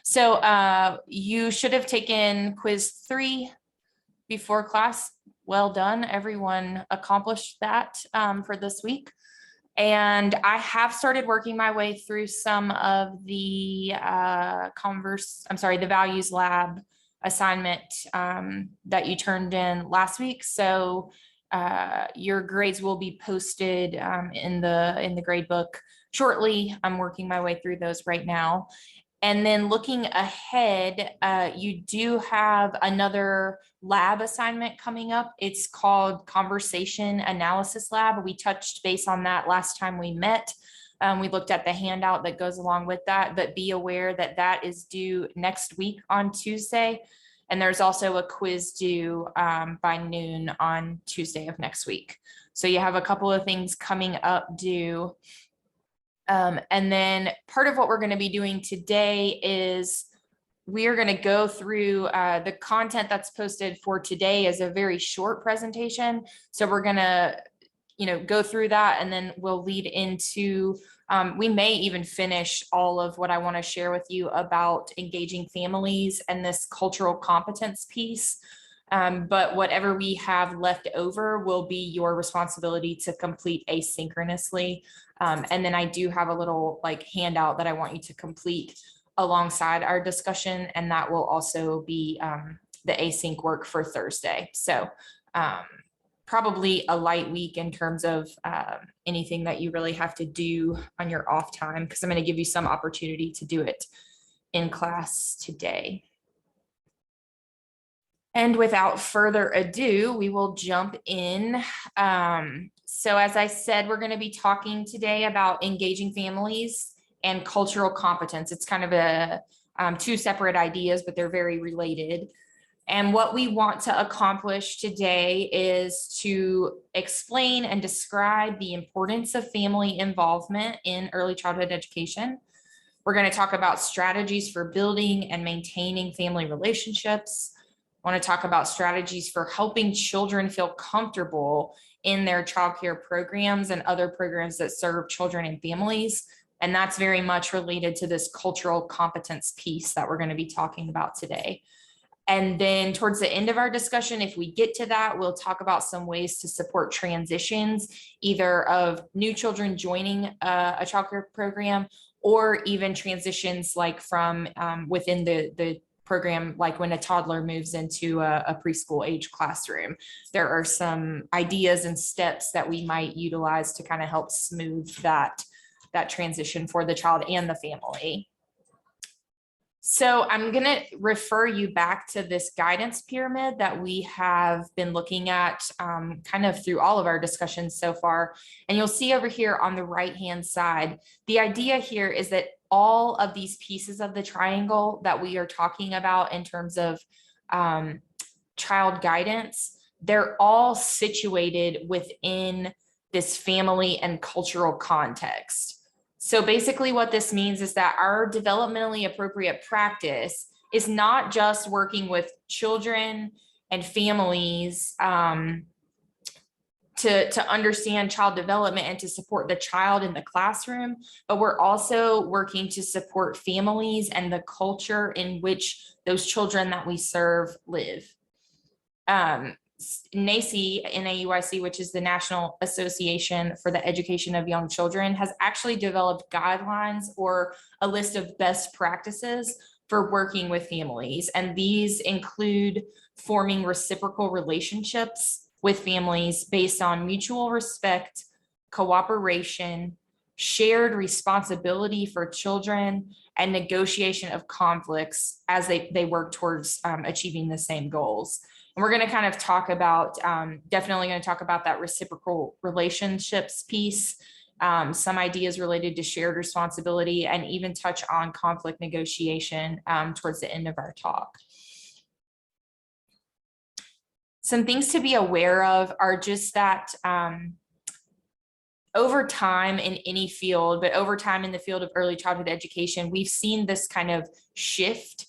So you should have taken quiz 3 before class. Well done. Everyone accomplished that for this week. And I have started working my way through some of the the values lab assignment that you turned in last week. So your grades will be posted in the grade book shortly. I'm working my way through those right now. And then looking ahead, you do have another lab assignment coming up. It's called Conversation Analysis Lab. We touched base on that last time we met. We looked at the handout that goes along with that, but be aware that that is due next week on Tuesday. And there's also a quiz due by noon on Tuesday of next week. So you have a couple of things coming up due. And then part of what we're going to be doing today is we are going to go through the content that's posted for today is a very short presentation. So we're going to, go through that, and then we'll lead into, we may even finish all of what I want to share with you about engaging families and this cultural competence piece. But whatever we have left over will be your responsibility to complete asynchronously. And then I do have a little handout that I want you to complete alongside our discussion, and that will also be the async work for Thursday. So probably a light week in terms of anything that you really have to do on your off time, because I'm going to give you some opportunity to do it in class today. And without further ado, we will jump in. So as I said, we're going to be talking today about engaging families and cultural competence. It's kind of a two separate ideas, but they're very related. And what we want to accomplish today is to explain and describe the importance of family involvement in early childhood education. We're going to talk about strategies for building and maintaining family relationships. I want to talk about strategies for helping children feel comfortable in their childcare programs and other programs that serve children and families. And that's very much related to this cultural competence piece that we're going to be talking about today. And then towards the end of our discussion, if we get to that, we'll talk about some ways to support transitions, either of new children joining a childcare program, or even transitions like from within the program, like when a toddler moves into a preschool age classroom. There are some ideas and steps that we might utilize to kind of help smooth that transition for the child and the family. So I'm going to refer you back to this guidance pyramid that we have been looking at kind of through all of our discussions so far. And you'll see over here on the right-hand side, the idea here is that all of these pieces of the triangle that we are talking about in terms of child guidance, they're all situated within this family and cultural context. So basically what this means is that our developmentally appropriate practice is not just working with children and families to understand child development and to support the child in the classroom, but we're also working to support families and the culture in which those children that we serve live. NAEYC, N-A-E-Y-C, which is the National Association for the Education of Young Children, has actually developed guidelines or a list of best practices for working with families. And these include forming reciprocal relationships with families based on mutual respect, cooperation, shared responsibility for children, and negotiation of conflicts as they work towards achieving the same goals. And we're going to kind of talk about, definitely going to talk about that reciprocal relationships piece, some ideas related to shared responsibility, and even touch on conflict negotiation towards the end of our talk. Some things to be aware of are just that over time in any field, but over time in the field of early childhood education, we've seen this kind of shift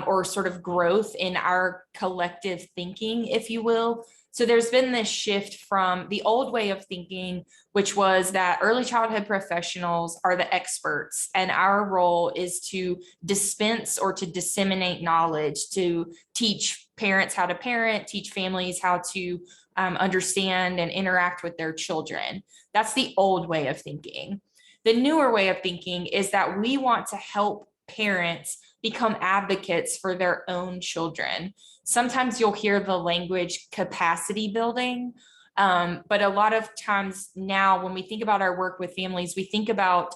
or sort of growth in our collective thinking, if you will. So there's been this shift from the old way of thinking, which was that early childhood professionals are the experts, and our role is to dispense or to disseminate knowledge, to teach parents how to parent, teach families how to understand and interact with their children. That's the old way of thinking. The newer way of thinking is that we want to help parents become advocates for their own children. Sometimes you'll hear the language capacity building, but a lot of times now when we think about our work with families, we think about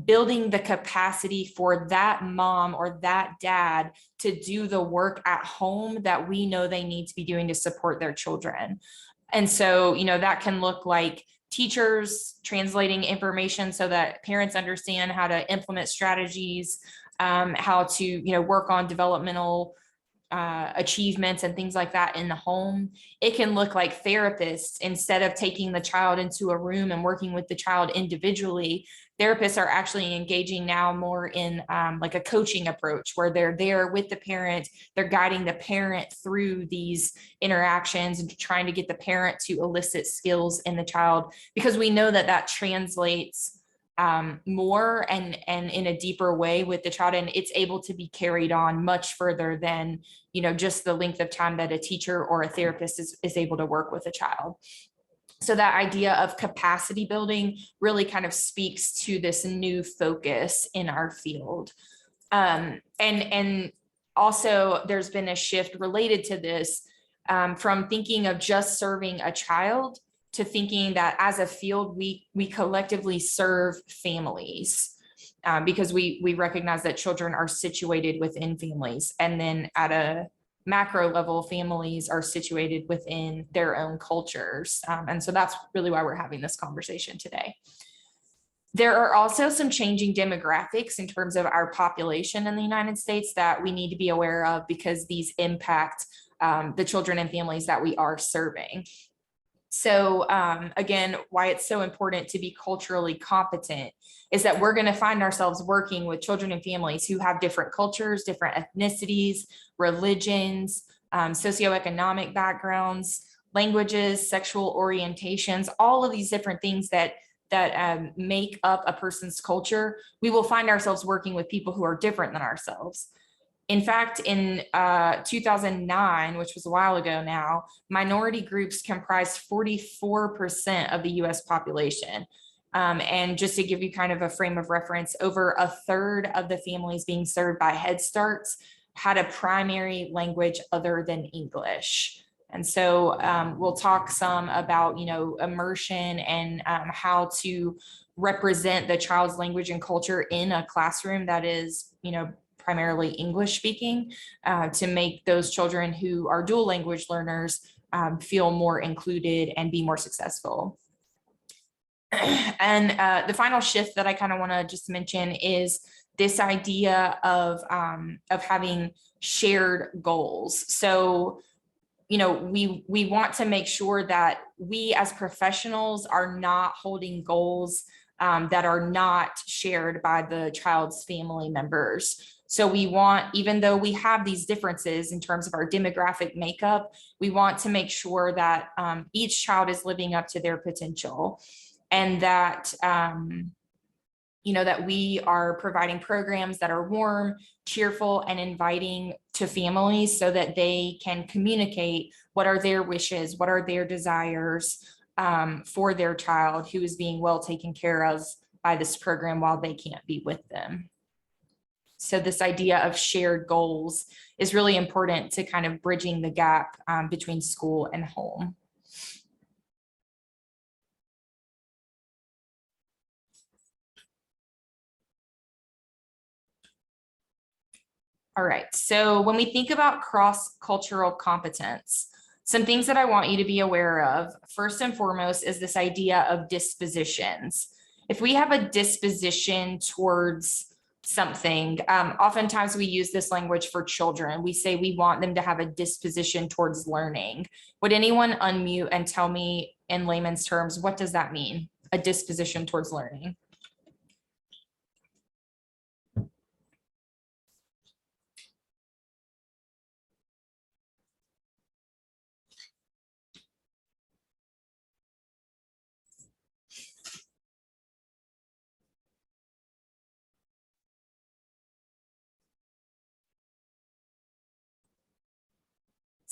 building the capacity for that mom or that dad to do the work at home that we know they need to be doing to support their children. And so, that can look like teachers translating information so that parents understand how to implement strategies, how to, work on developmental achievements and things like that in the home. It can look like therapists, instead of taking the child into a room and working with the child individually, therapists are actually engaging now more in like a coaching approach, where they're there with the parent, they're guiding the parent through these interactions and trying to get the parent to elicit skills in the child, because we know that that translates more and in a deeper way with the child, and it's able to be carried on much further than just the length of time that a teacher or a therapist is able to work with a child. So that idea of capacity building really kind of speaks to this new focus in our field. And also there's been a shift related to this, from thinking of just serving a child to thinking that as a field, we collectively serve families, because we recognize that children are situated within families. And then at a macro level, families are situated within their own cultures. And so that's really why we're having this conversation today. There are also some changing demographics in terms of our population in the United States that we need to be aware of, because these impact the children and families that we are serving. So again, why it's so important to be culturally competent is that we're going to find ourselves working with children and families who have different cultures, different ethnicities, religions, socioeconomic backgrounds, languages, sexual orientations, all of these different things that make up a person's culture. We will find ourselves working with people who are different than ourselves. In fact, in 2009, which was a while ago now, minority groups comprised 44% of the US population. And just to give you kind of a frame of reference, over a third of the families being served by Head Starts had a primary language other than English. And so we'll talk some about, immersion and how to represent the child's language and culture in a classroom that is, primarily English speaking, to make those children who are dual language learners feel more included and be more successful. And the final shift that I kind of want to just mention is this idea of having shared goals. So, we want to make sure that we as professionals are not holding goals that are not shared by the child's family members. So we want, even though we have these differences in terms of our demographic makeup, we want to make sure that each child is living up to their potential, and that, that we are providing programs that are warm, cheerful, and inviting to families so that they can communicate what are their wishes, what are their desires for their child who is being well taken care of by this program while they can't be with them. So this idea of shared goals is really important to kind of bridging the gap between school and home. All right, so when we think about cross-cultural competence, some things that I want you to be aware of, first and foremost, is this idea of dispositions. If we have a disposition towards something, oftentimes we use this language for children. We say we want them to have a disposition towards learning. Would anyone unmute and tell me in layman's terms, what does that mean? A disposition towards learning?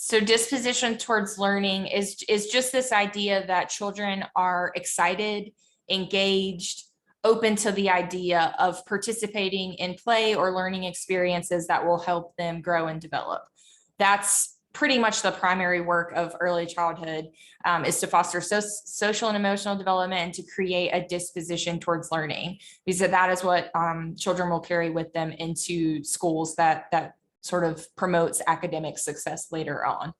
So disposition towards learning is just this idea that children are excited, engaged, open to the idea of participating in play or learning experiences that will help them grow and develop. That's pretty much the primary work of early childhood, is to foster social and emotional development and to create a disposition towards learning, because that is what children will carry with them into schools that sort of promotes academic success later on.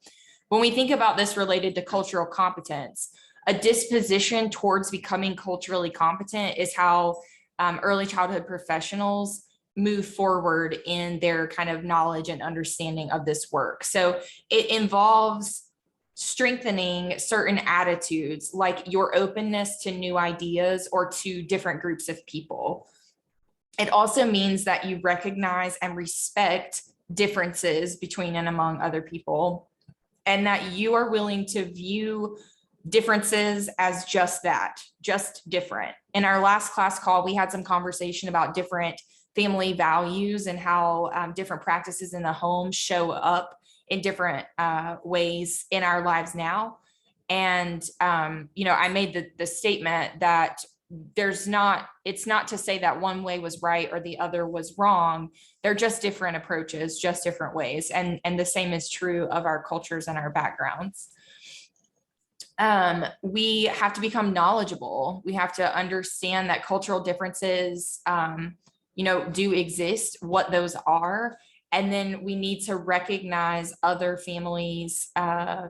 When we think about this related to cultural competence, a disposition towards becoming culturally competent is how early childhood professionals move forward in their kind of knowledge and understanding of this work. So it involves strengthening certain attitudes, like your openness to new ideas or to different groups of people. It also means that you recognize and respect differences between and among other people, and that you are willing to view differences as just that, just different. In our last class call, we had some conversation about different family values and how different practices in the home show up in different ways in our lives now. And, I made the statement that it's not to say that one way was right or the other was wrong. They're just different approaches, just different ways. And the same is true of our cultures and our backgrounds. We have to become knowledgeable. We have to understand that cultural differences, do exist, what those are. And then we need to recognize other families,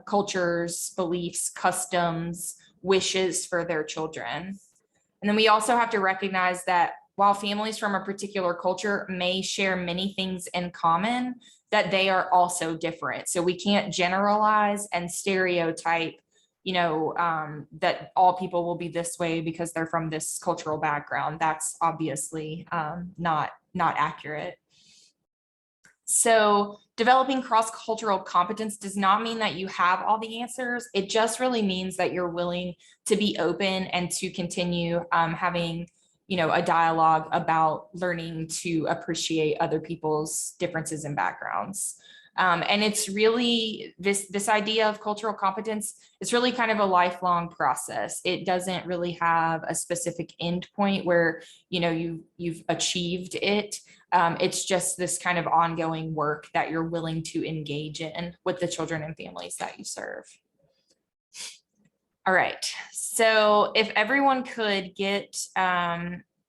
cultures, beliefs, customs, wishes for their children. And then we also have to recognize that while families from a particular culture may share many things in common, that they are also different. So we can't generalize and stereotype, that all people will be this way because they're from this cultural background. That's obviously not accurate. So developing cross-cultural competence does not mean that you have all the answers. It just really means that you're willing to be open and to continue having, a dialogue about learning to appreciate other people's differences and backgrounds. And it's really this idea of cultural competence, it's really kind of a lifelong process. It doesn't really have a specific end point where, you've achieved it. It's just this kind of ongoing work that you're willing to engage in with the children and families that you serve. All right, so if everyone could get,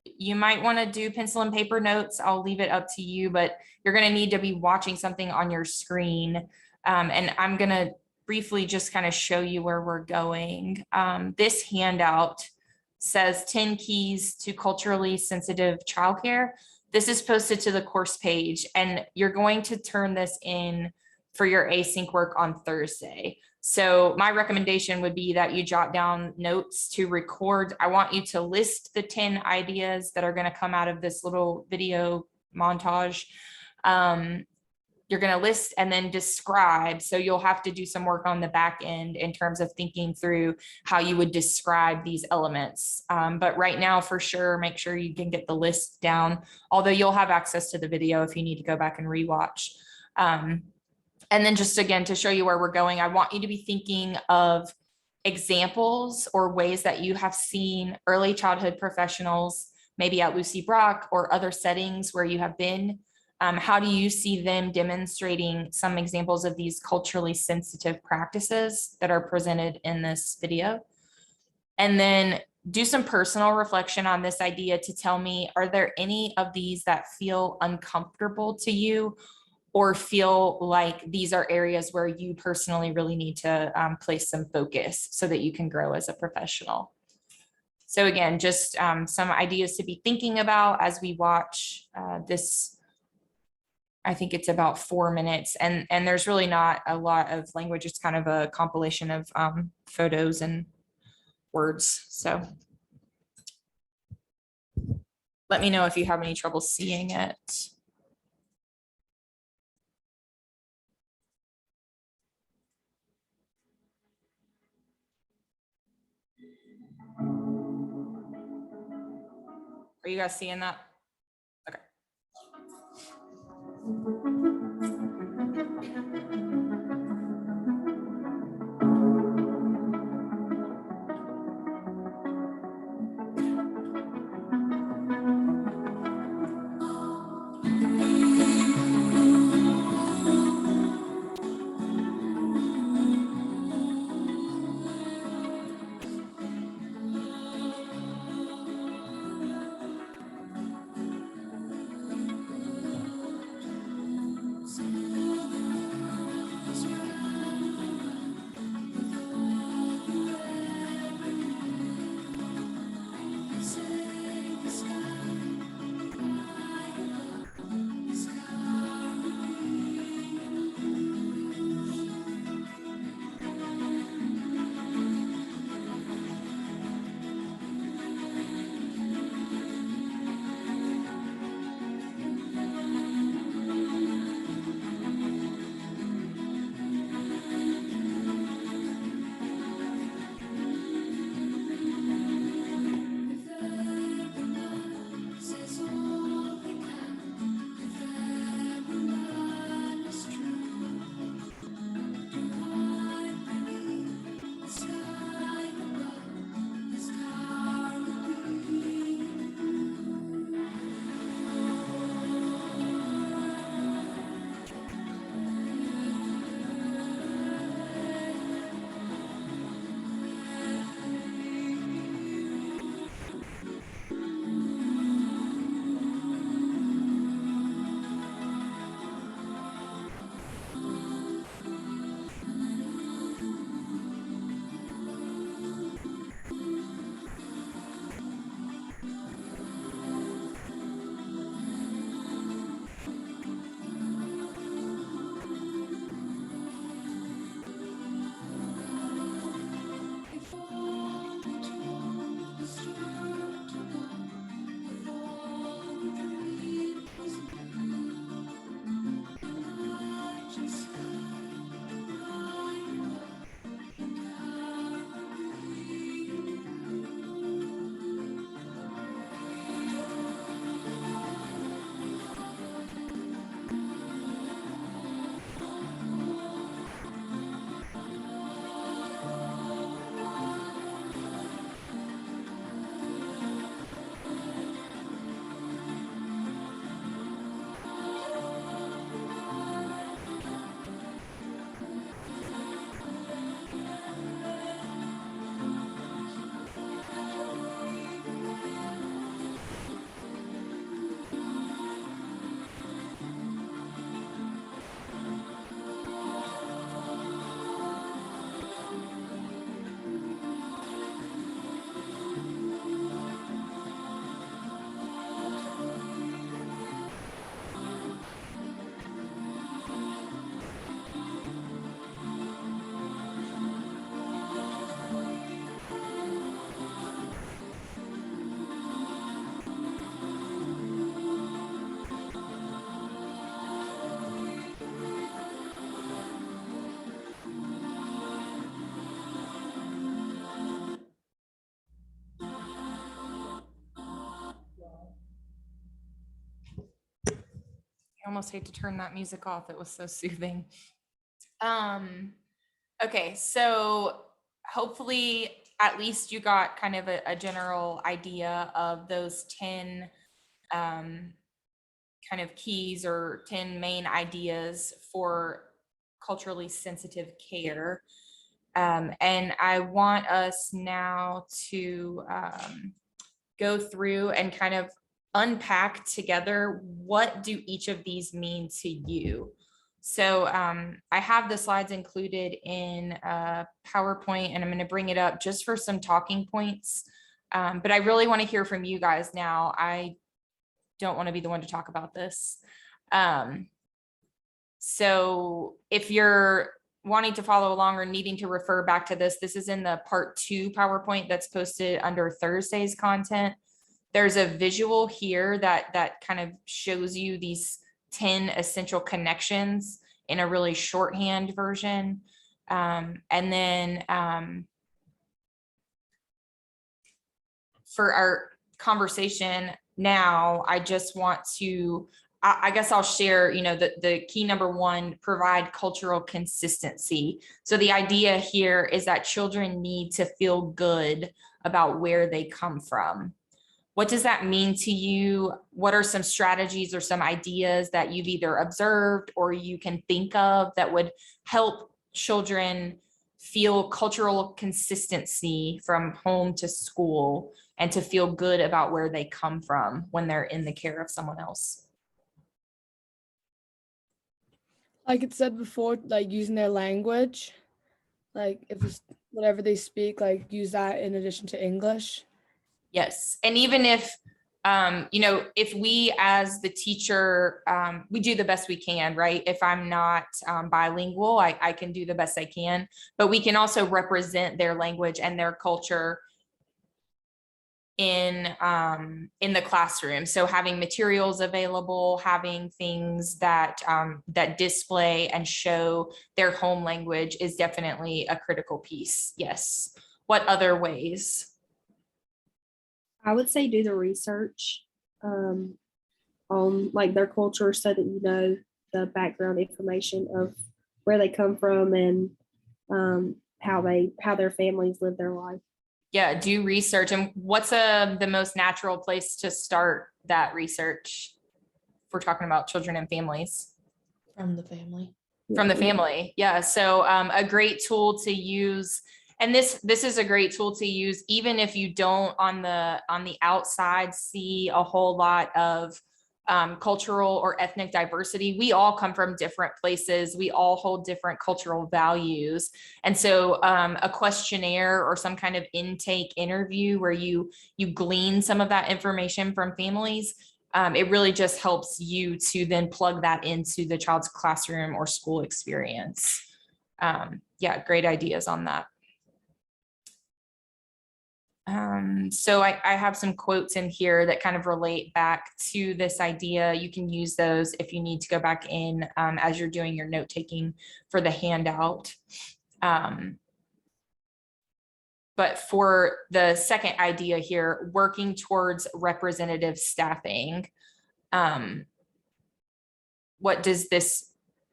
you might want to do pencil and paper notes. I'll leave it up to you, but you're going to need to be watching something on your screen. And I'm going to briefly just kind of show you where we're going. This handout says 10 keys to culturally sensitive childcare. This is posted to the course page, and you're going to turn this in for your async work on Thursday. So my recommendation would be that you jot down notes to record. I want you to list the 10 ideas that are going to come out of this little video montage. You're going to list and then describe. So you'll have to do some work on the back end in terms of thinking through how you would describe these elements. But right now, for sure, make sure you can get the list down, although you'll have access to the video if you need to go back and rewatch. And then just again, to show you where we're going, I want you to be thinking of examples or ways that you have seen early childhood professionals, maybe at Lucy Brock or other settings where you have been. How do you see them demonstrating some examples of these culturally sensitive practices that are presented in this video? And then do some personal reflection on this idea to tell me, are there any of these that feel uncomfortable to you, or feel like these are areas where you personally really need to place some focus so that you can grow as a professional? So again, just some ideas to be thinking about as we watch this. I think it's about 4 minutes, and there's really not a lot of language. It's kind of a compilation of photos and words. So let me know if you have any trouble seeing it. Are you guys seeing that? Okay. almost hate to turn that music off. It was so soothing. Okay, so hopefully at least you got kind of a general idea of those 10 kind of keys or 10 main ideas for culturally sensitive care. And I want us now to go through and kind of unpack together, what do each of these mean to you? So I have the slides included in PowerPoint, and I'm going to bring it up just for some talking points. But I really want to hear from you guys now. I don't want to be the one to talk about this. So if you're wanting to follow along or needing to refer back to this, this is in the part 2 PowerPoint that's posted under Thursday's content. There's a visual here that kind of shows you these 10 essential connections in a really shorthand version. And then for our conversation now, I just want to, I guess I'll share, the key number 1, provide cultural consistency. So the idea here is that children need to feel good about where they come from. What does that mean to you? What are some strategies or some ideas that you've either observed or you can think of that would help children feel cultural consistency from home to school and to feel good about where they come from when they're in the care of someone else? Like it said before, like using their language, like if it's whatever they speak, like use that in addition to English. Yes. And even if, if we as the teacher, we do the best we can, right? If I'm not bilingual, I can do the best I can, but we can also represent their language and their culture in the classroom. So having materials available, having things that that display and show their home language is definitely a critical piece. Yes. What other ways? I would say do the research on like their culture so that you know the background information of where they come from and how their families live their life. Yeah, do research. And what's the most natural place to start that research if we're talking about children and families? From the family. From the family, yeah. So a great tool to use, and this is a great tool to use even if you don't on the outside see a whole lot of cultural or ethnic diversity. We all come from different places. We all hold different cultural values. And so a questionnaire or some kind of intake interview where you glean some of that information from families, it really just helps you to then plug that into the child's classroom or school experience. Yeah, great ideas on that. So I have some quotes in here that kind of relate back to this idea. You can use those if you need to go back in as you're doing your note taking for the handout. But for the second idea here, working towards representative staffing, what does this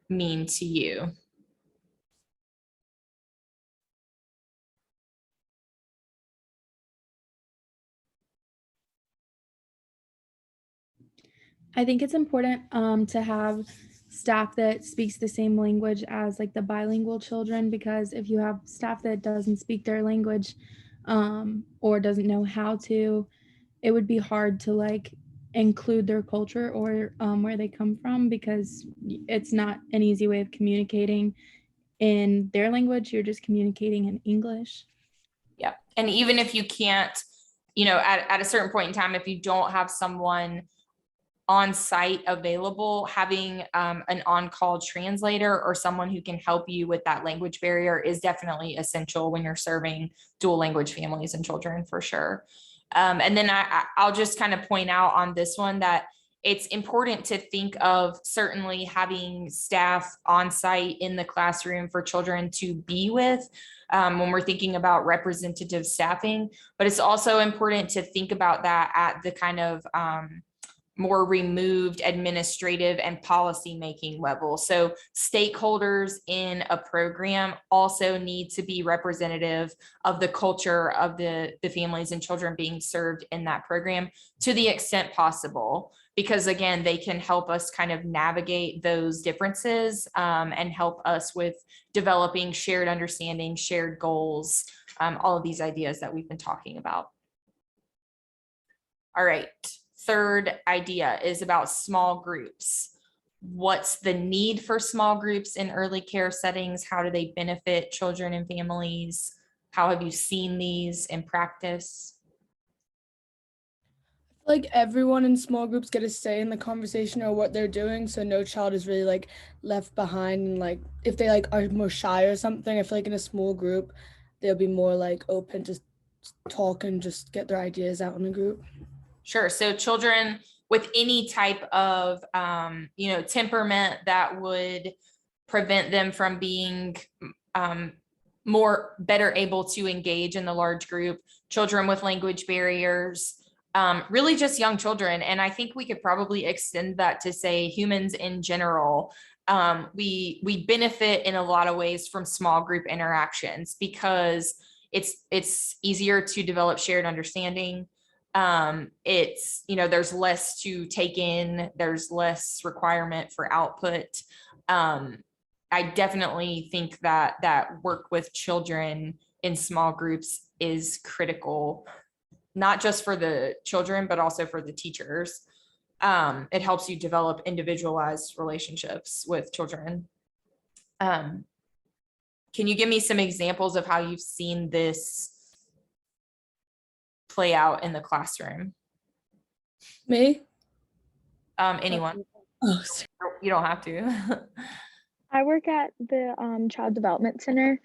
mean to you? I think it's important to have staff that speaks the same language as like the bilingual children, because if you have staff that doesn't speak their language or doesn't know how to, it would be hard to like include their culture or where they come from, because it's not an easy way of communicating in their language. You're just communicating in English. Yeah. And even if you can't, at a certain point in time, if you don't have someone on site available, having an on-call translator or someone who can help you with that language barrier is definitely essential when you're serving dual language families and children, for sure. And then I'll just kind of point out on this one that it's important to think of certainly having staff on site in the classroom for children to be with when we're thinking about representative staffing, but it's also important to think about that at the kind of more removed administrative and policy making level. So stakeholders in a program also need to be representative of the culture of the families and children being served in that program to the extent possible, because again, they can help us kind of navigate those differences and help us with developing shared understanding, shared goals, all of these ideas that we've been talking about. All right. Third idea is about small groups. What's the need for small groups in early care settings? How do they benefit children and families? How have you seen these in practice? Like everyone in small groups get a say in the conversation or what they're doing, so no child is really like left behind. And like if they like are more shy or something, I feel like in a small group they'll be more like open to talk and just get their ideas out in a group. Sure. So children with any type of, temperament that would prevent them from being better able to engage in the large group, children with language barriers, really just young children. And I think we could probably extend that to say humans in general. We benefit in a lot of ways from small group interactions because it's easier to develop shared understanding. There's less to take in, there's less requirement for output. I definitely think that work with children in small groups is critical, not just for the children, but also for the teachers. It helps you develop individualized relationships with children. Can you give me some examples of how you've seen this play out in the classroom? Me? Anyone. Oh, sorry. You don't have to. I work at the Child Development Center,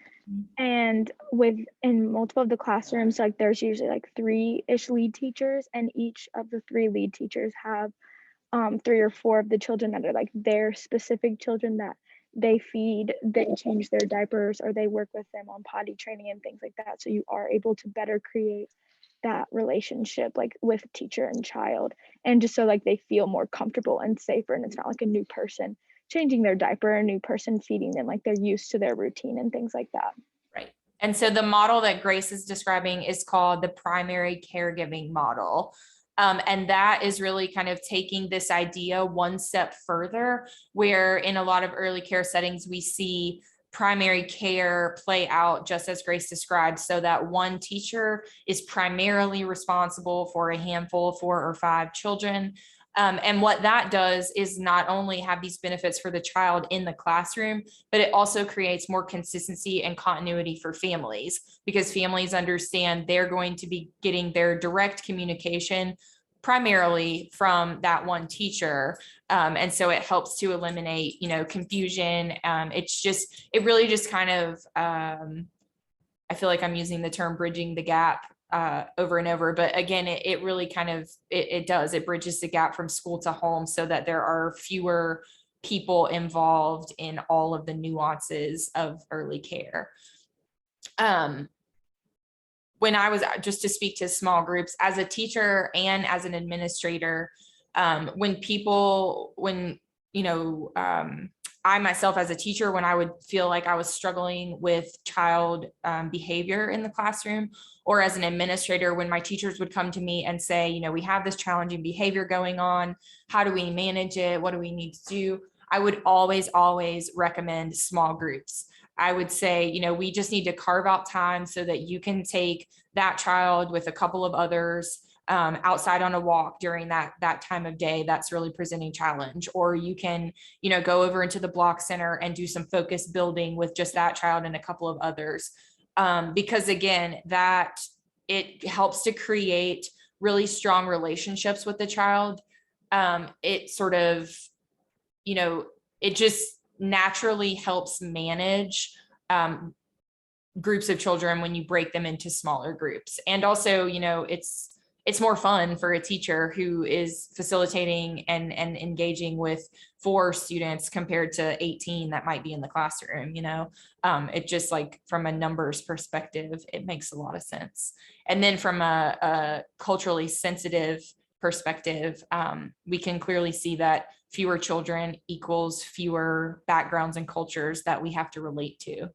and in multiple of the classrooms, like there's usually like 3-ish lead teachers, and each of the 3 lead teachers have 3 or 4 of the children that are like their specific children that they feed, they change their diapers, or they work with them on potty training and things like that. So you are able to better create that relationship like with teacher and child, and just so like they feel more comfortable and safer, and it's not like a new person changing their diaper, a new person feeding them, like they're used to their routine and things like that. Right. And so the model that Grace is describing is called the primary caregiving model. And that is really kind of taking this idea one step further, where in a lot of early care settings, we see primary care play out just as Grace described, so that one teacher is primarily responsible for a handful of 4 or 5 children. And what that does is not only have these benefits for the child in the classroom, but it also creates more consistency and continuity for families, because families understand they're going to be getting their direct communication primarily from that one teacher. And so it helps to eliminate, confusion. It really just kind of, I feel like I'm using the term bridging the gap over and over, but again, it really kind of, it bridges the gap from school to home so that there are fewer people involved in all of the nuances of early care. When I was, just to speak to small groups, as a teacher and as an administrator, I myself as a teacher, when I would feel like I was struggling with child behavior in the classroom, or as an administrator, when my teachers would come to me and say, we have this challenging behavior going on, how do we manage it? What do we need to do? I would always recommend small groups. I would say, we just need to carve out time so that you can take that child with a couple of others outside on a walk during that time of day that's really presenting challenge, or you can go over into the block center and do some focus building with just that child and a couple of others, because again, that it helps to create really strong relationships with the child. It sort of, it just naturally helps manage groups of children when you break them into smaller groups. And also, it's more fun for a teacher who is facilitating and engaging with 4 students compared to 18 that might be in the classroom. It just, like, from a numbers perspective, it makes a lot of sense. And then from a culturally sensitive perspective, we can clearly see that fewer children equals fewer backgrounds and cultures that we have to relate to.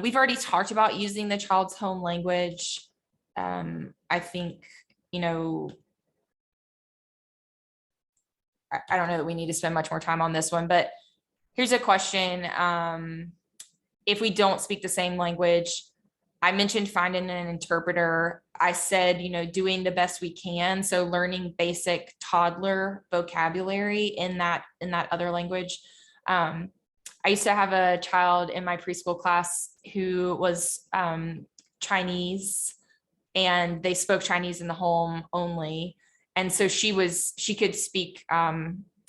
We've already talked about using the child's home language. I think, you know, I don't know that we need to spend much more time on this one, but here's a question. If we don't speak the same language, I mentioned finding an interpreter. I said, you know, doing the best we can. So learning basic toddler vocabulary in that other language. I used to have a child in my preschool class who was Chinese, and they spoke Chinese in the home only. And so she could speak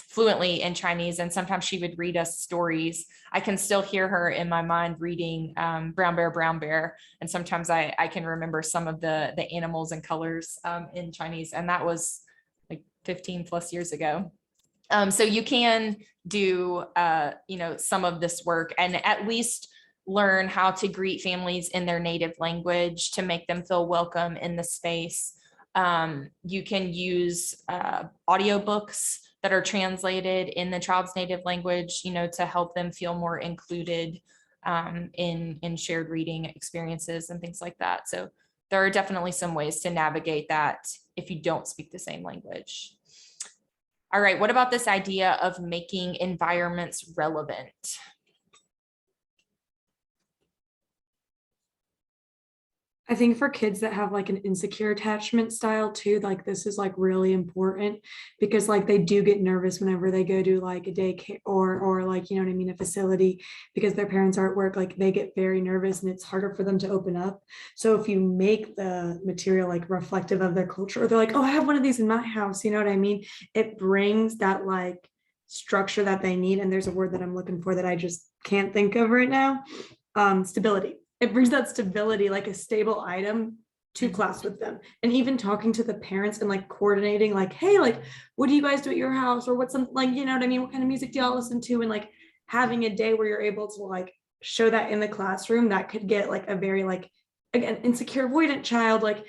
fluently in Chinese, and sometimes she would read us stories. I can still hear her in my mind reading Brown Bear, Brown Bear. And sometimes I can remember some of the animals and colors in Chinese. And that was like 15 plus years ago. So you can do, you know, some of this work and at least learn how to greet families in their native language to make them feel welcome in the space. You can use audiobooks that are translated in the child's native language, you know, to help them feel more included in shared reading experiences and things like that. So there are definitely some ways to navigate that if you don't speak the same language. All right, what about this idea of making environments relevant? I think for kids that have like an insecure attachment style too, like this is like really important because like they do get nervous whenever they go to like a daycare or like, you know what I mean, a facility, because their parents are at work, like they get very nervous and it's harder for them to open up. So if you make the material like reflective of their culture, or they're like, oh, I have one of these in my house, you know what I mean? It brings that like structure that they need. And there's a word that I'm looking for that I just can't think of right now. Stability. It brings that stability, like a stable item to class with them. And even talking to the parents and like coordinating, like, hey, like, what do you guys do at your house? Or what's some, like, you know what I mean? What kind of music do y'all listen to? And like having a day where you're able to like show that in the classroom, that could get like a very like, again, insecure avoidant child, like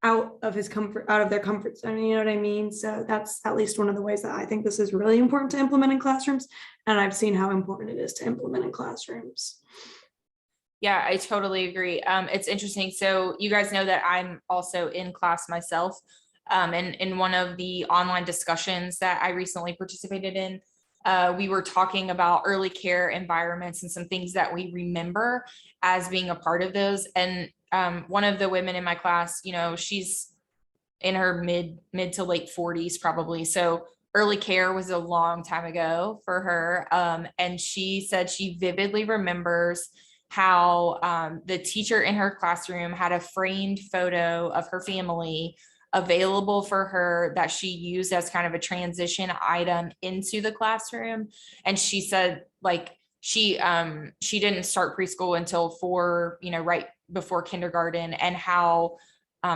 out of his comfort, out of their comfort zone, you know what I mean? So that's at least one of the ways that I think this is really important to implement in classrooms. And I've seen how important it is to implement in classrooms. Yeah, I totally agree. It's interesting. So you guys know that I'm also in class myself. And in one of the online discussions that I recently participated in, we were talking about early care environments and some things that we remember as being a part of those. And one of the women in my class, you know, she's in her mid to late 40s probably. So early care was a long time ago for her. And she said she vividly remembers how the teacher in her classroom had a framed photo of her family available for her that she used as kind of a transition item into the classroom. And she said like she didn't start preschool until 4, you know, right before kindergarten, and how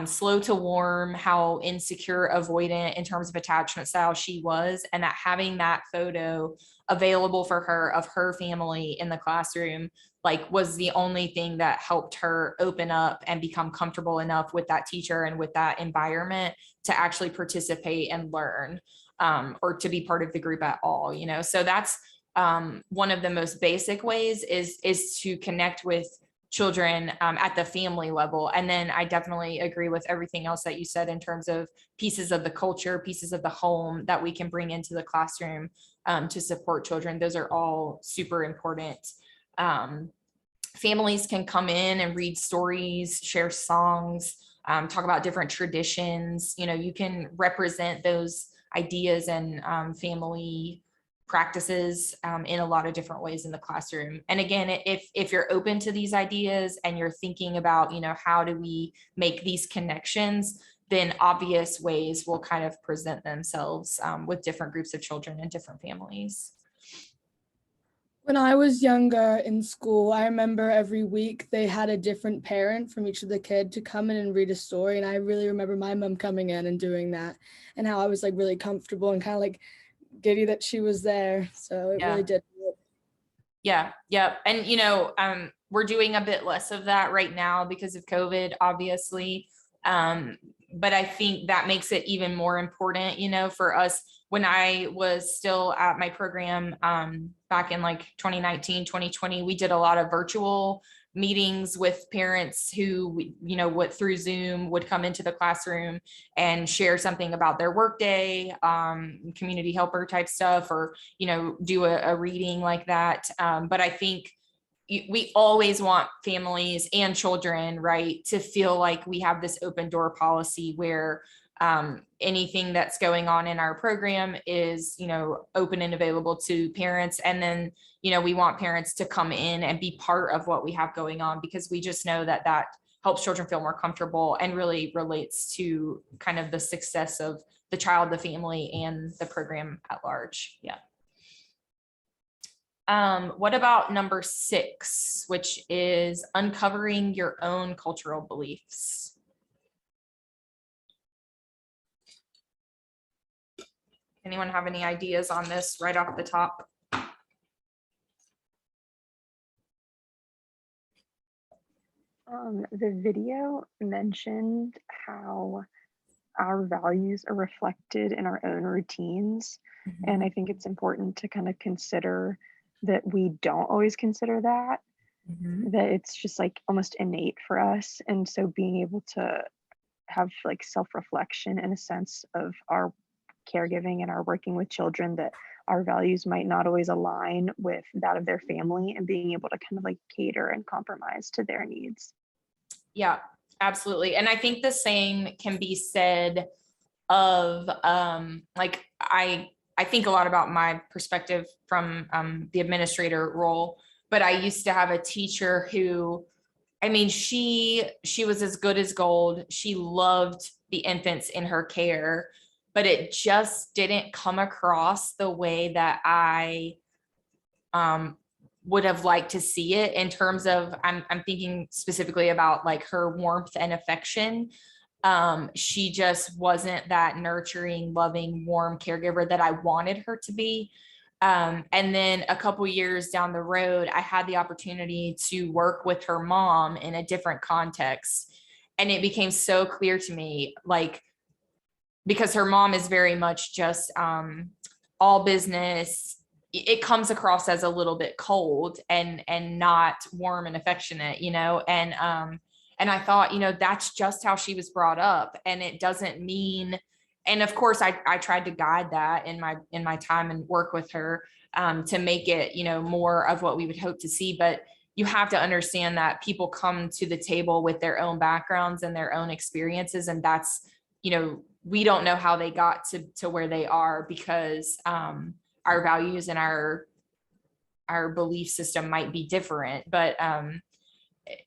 slow to warm, how insecure, avoidant in terms of attachment style she was, and that having that photo available for her of her family in the classroom like was the only thing that helped her open up and become comfortable enough with that teacher and with that environment to actually participate and learn, or to be part of the group at all, you know. So that's one of the most basic ways is to connect with children at the family level. And then I definitely agree with everything else that you said in terms of pieces of the culture, pieces of the home that we can bring into the classroom to support children. Those are all super important. Families can come in and read stories, share songs, talk about different traditions. You know, you can represent those ideas and family practices in a lot of different ways in the classroom. And again, if you're open to these ideas and you're thinking about, you know, how do we make these connections, then obvious ways will kind of present themselves with different groups of children and different families. When I was younger in school, I remember every week they had a different parent from each of the kids to come in and read a story. And I really remember my mom coming in and doing that, and how I was like really comfortable and kind of like giddy that she was there. So it really did. Yeah. And, you know, we're doing a bit less of that right now because of COVID, obviously. but I think that makes it even more important, for us. When I was still at my program, back in like 2019, 2020, we did a lot of virtual meetings with parents who, what through Zoom would come into the classroom and share something about their workday, community helper type stuff, or, do a reading like that. But I think we always want families and children, right, to feel like we have this open door policy where anything that's going on in our program is, open and available to parents. And then, we want parents to come in and be part of what we have going on, because we just know that that helps children feel more comfortable and really relates to kind of the success of the child, the family, and the program at large. Yeah. What about number 6, which is uncovering your own cultural beliefs? Anyone have any ideas on this right off the top? The video mentioned how our values are reflected in our own routines. And I think it's important to kind of consider that we don't always consider that, that it's just like almost innate for us. And so being able to have like self-reflection and a sense of our caregiving and our working with children, that our values might not always align with that of their family, and being able to kind of like cater and compromise to their needs. Yeah, absolutely. And I think the same can be said of like I think a lot about my perspective from the administrator role, but I used to have a teacher who, I mean, she was as good as gold. She loved the infants in her care, but it just didn't come across the way that I would have liked to see it, in terms of, I'm thinking specifically about like her warmth and affection. She just wasn't that nurturing, loving, warm caregiver that I wanted her to be. And then a couple years down the road, I had the opportunity to work with her mom in a different context. And it became so clear to me, like, because her mom is very much just all business. It comes across as a little bit cold and not warm and affectionate, and I thought, that's just how she was brought up. And it doesn't mean, and of course I tried to guide that in my time and work with her to make it, more of what we would hope to see. But you have to understand that people come to the table with their own backgrounds and their own experiences. And that's, we don't know how they got to where they are, because our values and our belief system might be different. But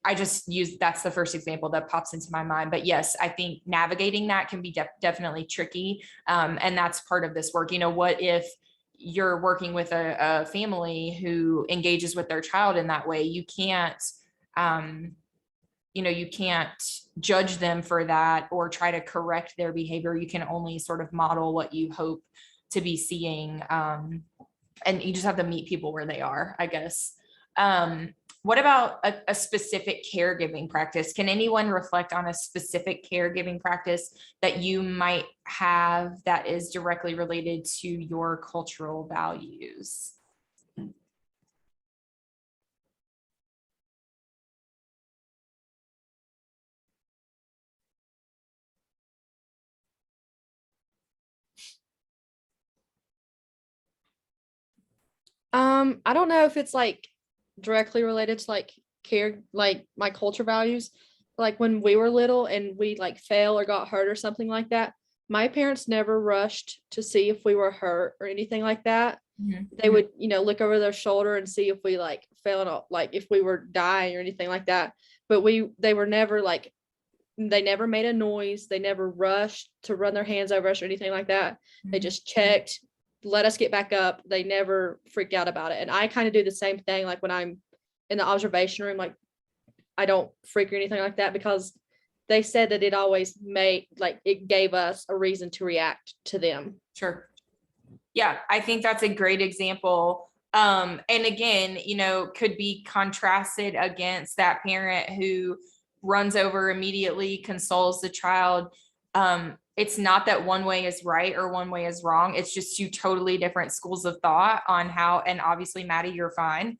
I just that's the first example that pops into my mind. But yes, I think navigating that can be definitely tricky. And that's part of this work. What if you're working with a family who engages with their child in that way? You can't, you can't judge them for that or try to correct their behavior. You can only sort of model what you hope to be seeing. And you just have to meet people where they are, I guess. What about a specific caregiving practice? Can anyone reflect on a specific caregiving practice that you might have that is directly related to your cultural values? I don't know if it's like directly related to like like my culture values. Like when we were little and we like fell or got hurt or something like that, my parents never rushed to see if we were hurt or anything like that. They would, look over their shoulder and see if we like fell and like if we were dying or anything like that. But they were never like, they never made a noise. They never rushed to run their hands over us or anything like that. They just checked, let us get back up. They never freaked out about it. And I kind of do the same thing. Like when I'm in the observation room, like I don't freak or anything like that, because they said that it always it gave us a reason to react to them. Sure. Yeah, I think that's a great example. And again, could be contrasted against that parent who runs over immediately, consoles the child. It's not that one way is right or one way is wrong. It's just two totally different schools of thought on how, and obviously Maddie, you're fine.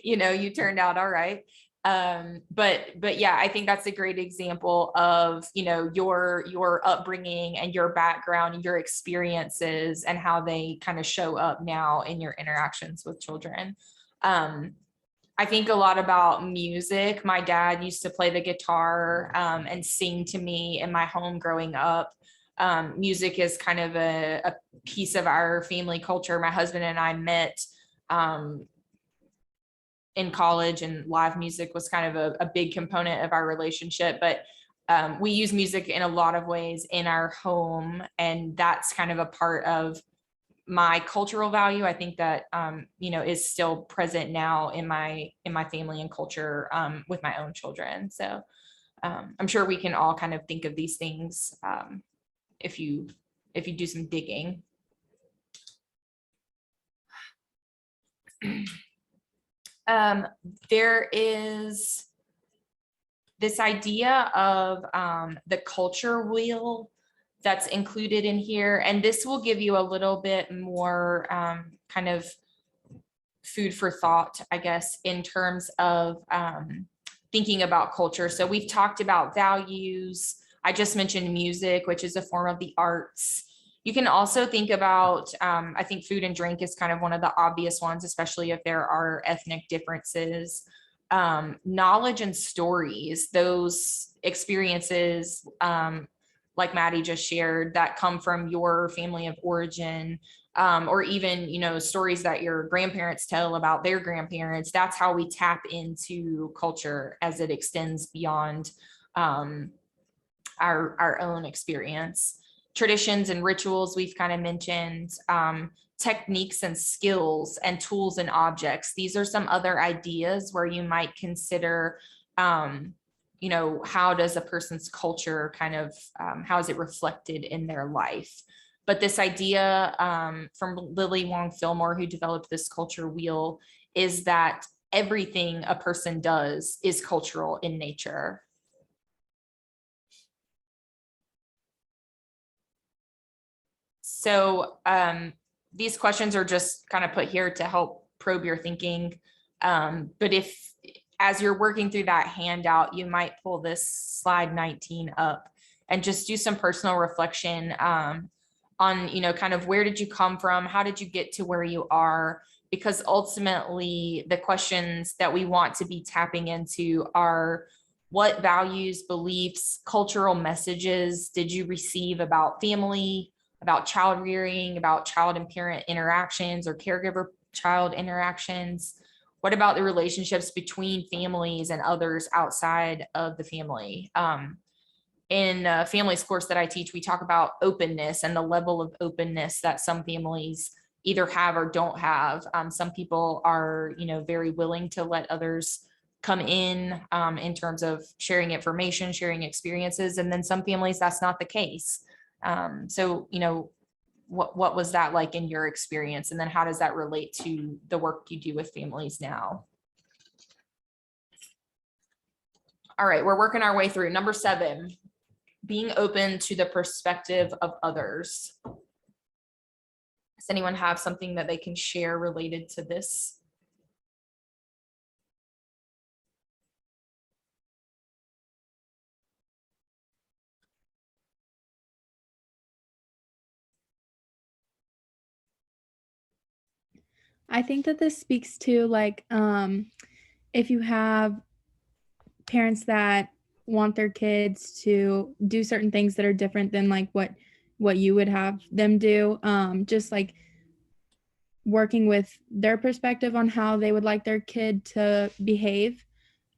You turned out all right. But yeah, I think that's a great example of, your upbringing and your background and your experiences and how they kind of show up now in your interactions with children. I think a lot about music. My dad used to play the guitar and sing to me in my home growing up. Music is kind of a piece of our family culture. My husband and I met in college, and live music was kind of a big component of our relationship. But we use music in a lot of ways in our home, and that's kind of a part of my cultural value. I think that is still present now in my family and culture with my own children. So I'm sure we can all kind of think of these things if you do some digging. There is this idea of the culture wheel that's included in here. And this will give you a little bit more kind of food for thought, I guess, in terms of thinking about culture. So we've talked about values. I just mentioned music, which is a form of the arts. You can also think about, I think food and drink is kind of one of the obvious ones, especially if there are ethnic differences. Knowledge and stories, those experiences, like Maddie just shared, that come from your family of origin, or even, stories that your grandparents tell about their grandparents. That's how we tap into culture as it extends beyond our own experience. Traditions and rituals, we've kind of mentioned, techniques and skills and tools and objects. These are some other ideas where you might consider, how does a person's culture kind of, how is it reflected in their life? But this idea from Lily Wong Fillmore, who developed this culture wheel, is that everything a person does is cultural in nature. So these questions are just kind of put here to help probe your thinking. But if, as you're working through that handout, you might pull this slide 19 up and just do some personal reflection on, kind of where did you come from? How did you get to where you are? Because ultimately the questions that we want to be tapping into are, what values, beliefs, cultural messages did you receive about family, about child rearing, about child and parent interactions or caregiver child interactions? What about the relationships between families and others outside of the family? In a families course that I teach, we talk about openness and the level of openness that some families either have or don't have. Some people are, very willing to let others come in terms of sharing information, sharing experiences. And then some families, that's not the case. So, what was that like in your experience? And then how does that relate to the work you do with families now? All right, we're working our way through. Number 7, being open to the perspective of others. Does anyone have something that they can share related to this? I think that this speaks to if you have parents that want their kids to do certain things that are different than what you would have them do, just working with their perspective on how they would like their kid to behave,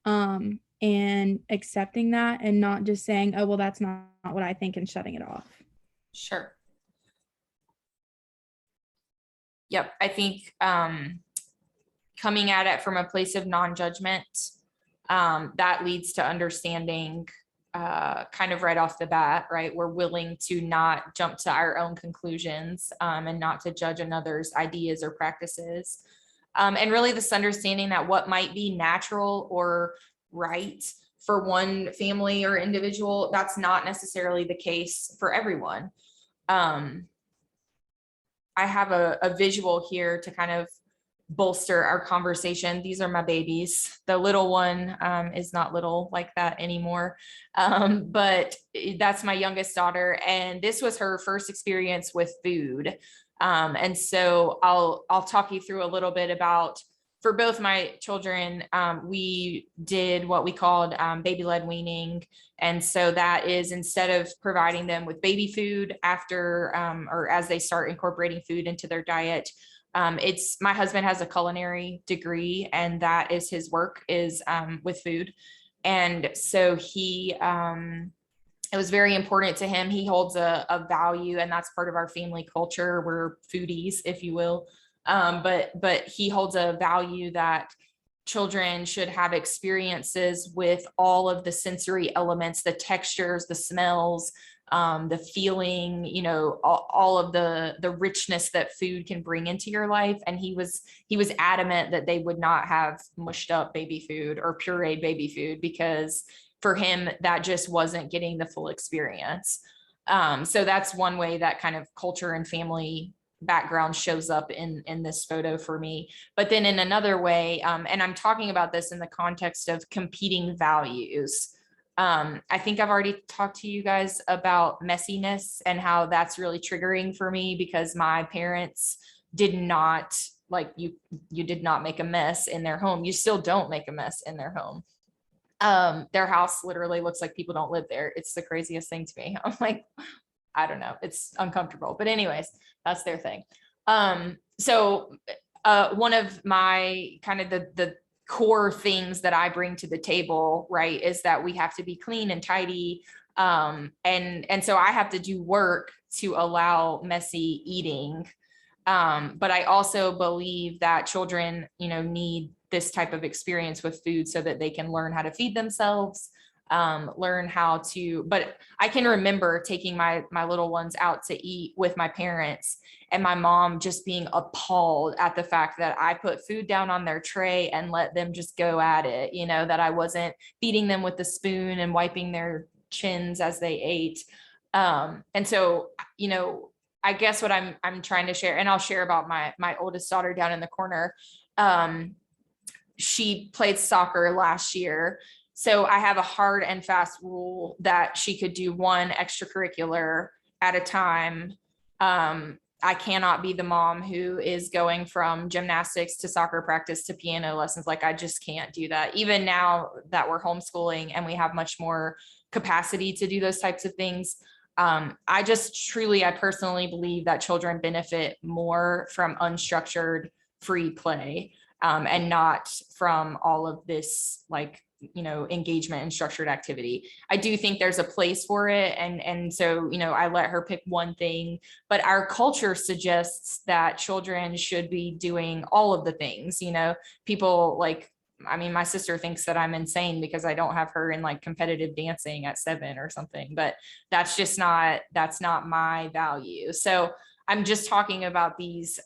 and accepting that and not just saying, oh, well, that's not what I think, and shutting it off. Sure. Yep, I think coming at it from a place of non-judgment, that leads to understanding kind of right off the bat, right? We're willing to not jump to our own conclusions and not to judge another's ideas or practices. And really this understanding that what might be natural or right for one family or individual, that's not necessarily the case for everyone. I have a visual here to kind of bolster our conversation. These are my babies. The little one is not little like that anymore, but that's my youngest daughter, and this was her first experience with food. And so I'll talk you through a little bit about, for both my children, we did what we called baby-led weaning. And so that is, instead of providing them with baby food after or as they start incorporating food into their diet, my husband has a culinary degree, and that is his work, is with food. And so it was very important to him. He holds a value, and that's part of our family culture. We're foodies, if you will. But he holds a value that children should have experiences with all of the sensory elements, the textures, the smells, the feeling, all of the richness that food can bring into your life. And he was adamant that they would not have mushed up baby food or pureed baby food, because for him, that just wasn't getting the full experience. So that's one way that kind of culture and family background shows up in this photo for me. But then in another way, and I'm talking about this in the context of competing values. I think I've already talked to you guys about messiness and how that's really triggering for me, because my parents did not, like, you did not make a mess in their home. You still don't make a mess in their home. Their house literally looks like people don't live there. It's the craziest thing to me. I'm like, I don't know, it's uncomfortable, but anyways, that's their thing. So one of my kind of the core things that I bring to the table, right, is that we have to be clean and tidy. And so I have to do work to allow messy eating. But I also believe that children, need this type of experience with food so that they can learn how to feed themselves, learn how to, but I can remember taking my little ones out to eat with my parents, and my mom just being appalled at the fact that I put food down on their tray and let them just go at it, that I wasn't feeding them with the spoon and wiping their chins as they ate. And so, I guess what I'm trying to share, and I'll share about my oldest daughter down in the corner. She played soccer last year. So I have a hard and fast rule that she could do one extracurricular at a time. I cannot be the mom who is going from gymnastics to soccer practice to piano lessons. Like, I just can't do that. Even now that we're homeschooling and we have much more capacity to do those types of things. I personally believe that children benefit more from unstructured free play, and not from all of this, like, engagement and structured activity. I do think there's a place for it. And so, I let her pick one thing, but our culture suggests that children should be doing all of the things, people like, my sister thinks that I'm insane because I don't have her in like competitive dancing at 7 or something, but that's not my value. So I'm just talking about these,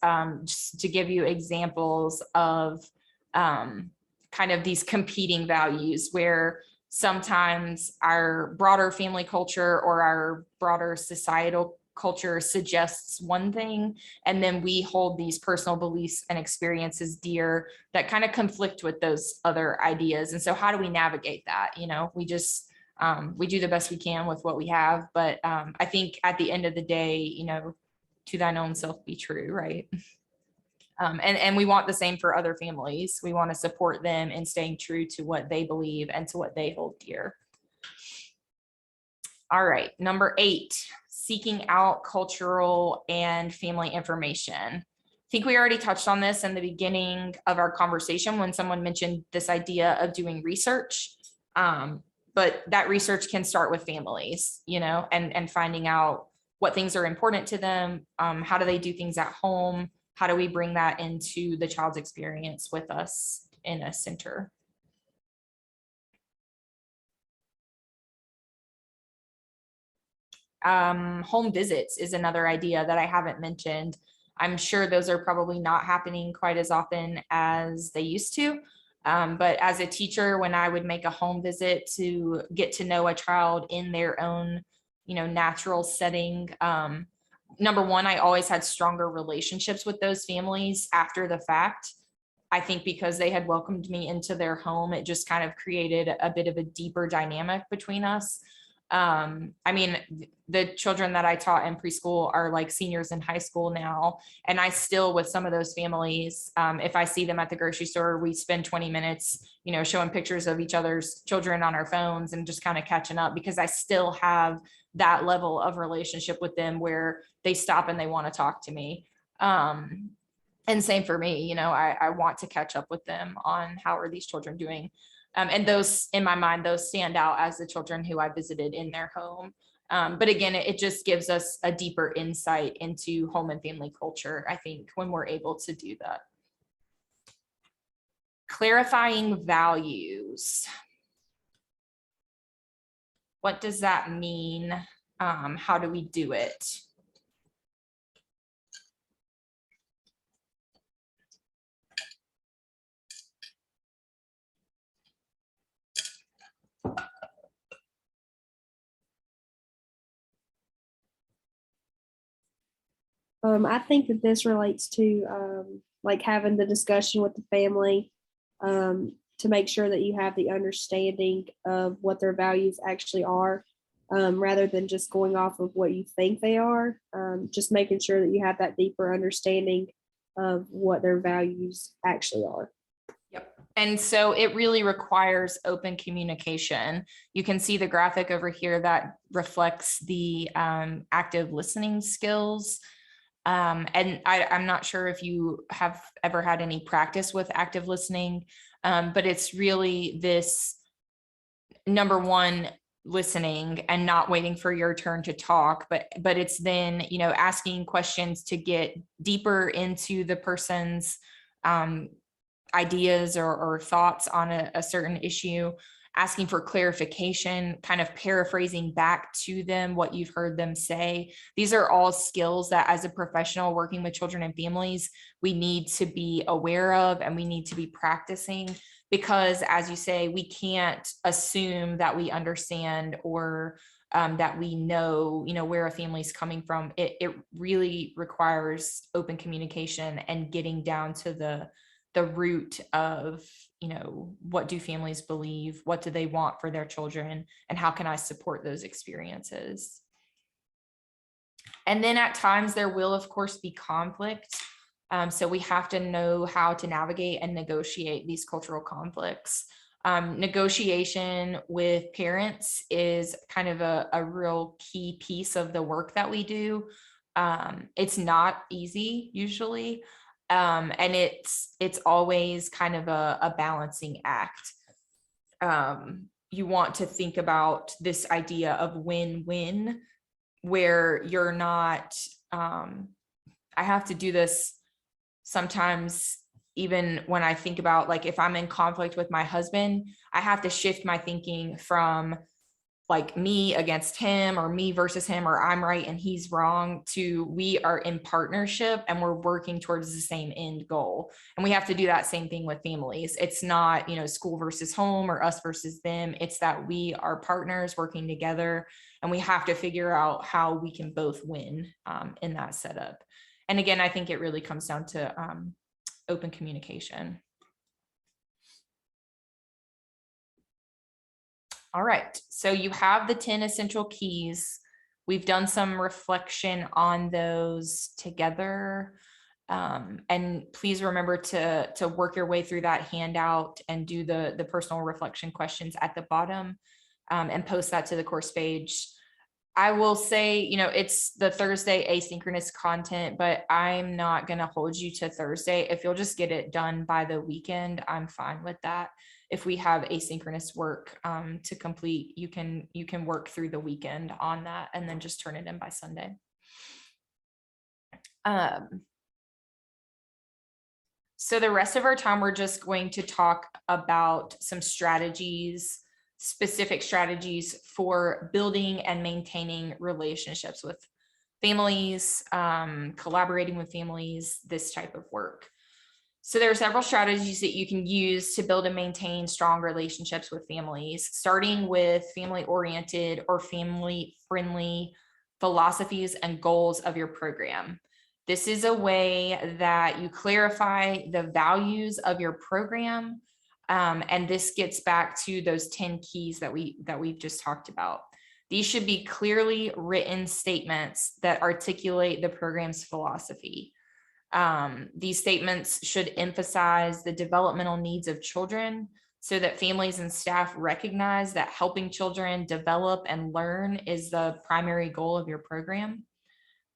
just to give you examples of, kind of these competing values, where sometimes our broader family culture or our broader societal culture suggests one thing, and then we hold these personal beliefs and experiences dear that kind of conflict with those other ideas. And so how do we navigate that? We just, we do the best we can with what we have. But I think at the end of the day, to thine own self be true, right? And we want the same for other families. We want to support them in staying true to what they believe and to what they hold dear. All right, number 8, seeking out cultural and family information. I think we already touched on this in the beginning of our conversation when someone mentioned this idea of doing research. But that research can start with families, and finding out what things are important to them. How do they do things at home? How do we bring that into the child's experience with us in a center? Home visits is another idea that I haven't mentioned. I'm sure those are probably not happening quite as often as they used to. But as a teacher, when I would make a home visit to get to know a child in their own, natural setting, number one, I always had stronger relationships with those families after the fact. I think because they had welcomed me into their home, it just kind of created a bit of a deeper dynamic between us. I mean, the children that I taught in preschool are like seniors in high school now. And I still, with some of those families, if I see them at the grocery store, we spend 20 minutes, showing pictures of each other's children on our phones and just kind of catching up, because I still have that level of relationship with them where they stop and they want to talk to me. And same for me, I want to catch up with them on how are these children doing. And those, in my mind, those stand out as the children who I visited in their home. But again, it just gives us a deeper insight into home and family culture, I think, when we're able to do that. Clarifying values. What does that mean? How do we do it? I think that this relates to like having the discussion with the family to make sure that you have the understanding of what their values actually are, rather than just going off of what you think they are. Just making sure that you have that deeper understanding of what their values actually are. Yep. And so it really requires open communication. You can see the graphic over here that reflects the active listening skills. And I'm not sure if you have ever had any practice with active listening, but it's really this number one, listening and not waiting for your turn to talk, but it's then, asking questions to get deeper into the person's ideas or thoughts on a certain issue, asking for clarification, kind of paraphrasing back to them what you've heard them say. These are all skills that as a professional working with children and families, we need to be aware of and we need to be practicing, because as you say, we can't assume that we understand or that we know, where a family's coming from. It really requires open communication and getting down to the root of, what do families believe? What do they want for their children? And how can I support those experiences? And then at times there will, of course, be conflict. So we have to know how to navigate and negotiate these cultural conflicts. Negotiation with parents is kind of a real key piece of the work that we do. It's not easy usually. And it's always kind of a balancing act. You want to think about this idea of win-win, where you're not, I have to do this sometimes, even when I think about, like, if I'm in conflict with my husband, I have to shift my thinking from like me against him or me versus him, or I'm right and he's wrong, to we are in partnership and we're working towards the same end goal. And we have to do that same thing with families. It's not, school versus home or us versus them. It's that we are partners working together, and we have to figure out how we can both win in that setup. And again, I think it really comes down to open communication. All right, so you have the 10 essential keys. We've done some reflection on those together. And please remember to work your way through that handout and do the personal reflection questions at the bottom, and post that to the course page. I will say, it's the Thursday asynchronous content, but I'm not going to hold you to Thursday. If you'll just get it done by the weekend, I'm fine with that. If we have asynchronous work to complete, you can work through the weekend on that and then just turn it in by Sunday. So the rest of our time, we're just going to talk about some strategies, specific strategies for building and maintaining relationships with families, collaborating with families, this type of work. So there are several strategies that you can use to build and maintain strong relationships with families, starting with family-oriented or family-friendly philosophies and goals of your program. This is a way that you clarify the values of your program. And this gets back to those 10 keys that we've just talked about. These should be clearly written statements that articulate the program's philosophy. These statements should emphasize the developmental needs of children so that families and staff recognize that helping children develop and learn is the primary goal of your program.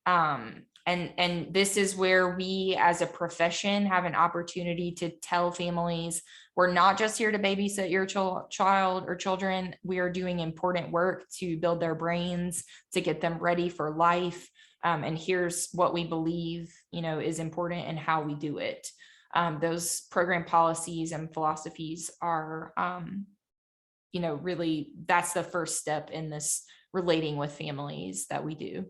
And this is where we as a profession have an opportunity to tell families, we're not just here to babysit your child or children. We are doing important work to build their brains, to get them ready for life. And here's what we believe, is important and how we do it. Those program policies and philosophies are, really, that's the first step in this relating with families that we do.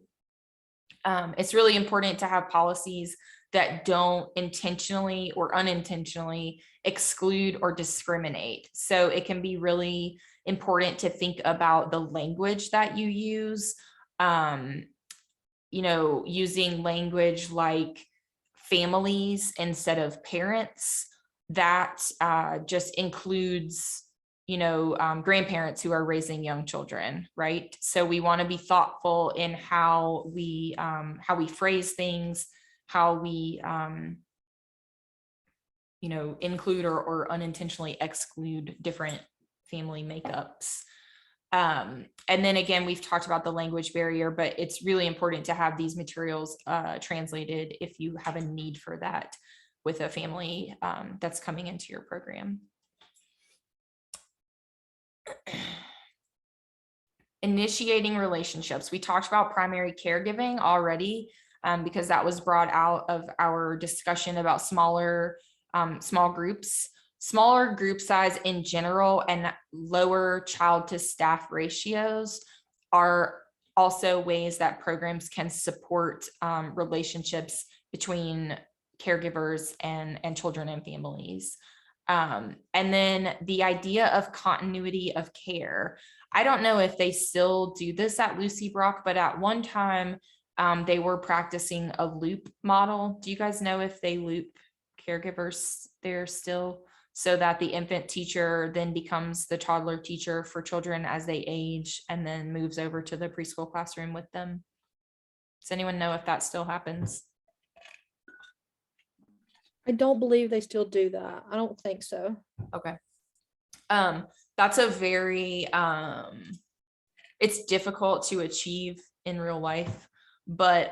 It's really important to have policies that don't intentionally or unintentionally exclude or discriminate. So it can be really important to think about the language that you use. Using language like families instead of parents, that just includes, grandparents who are raising young children, right? So we want to be thoughtful in how we phrase things, how we, include or unintentionally exclude different family makeups. And then again, we've talked about the language barrier, but it's really important to have these materials translated if you have a need for that with a family that's coming into your program. Initiating relationships. We talked about primary caregiving already because that was brought out of our discussion about small groups. Smaller group size in general and lower child to staff ratios are also ways that programs can support relationships between caregivers and children and families. And then the idea of continuity of care. I don't know if they still do this at Lucy Brock, but at one time they were practicing a loop model. Do you guys know if they loop caregivers there still? So that the infant teacher then becomes the toddler teacher for children as they age and then moves over to the preschool classroom with them. Does anyone know if that still happens? I don't believe they still do that. I don't think so. Okay. That's a very, it's difficult to achieve in real life, but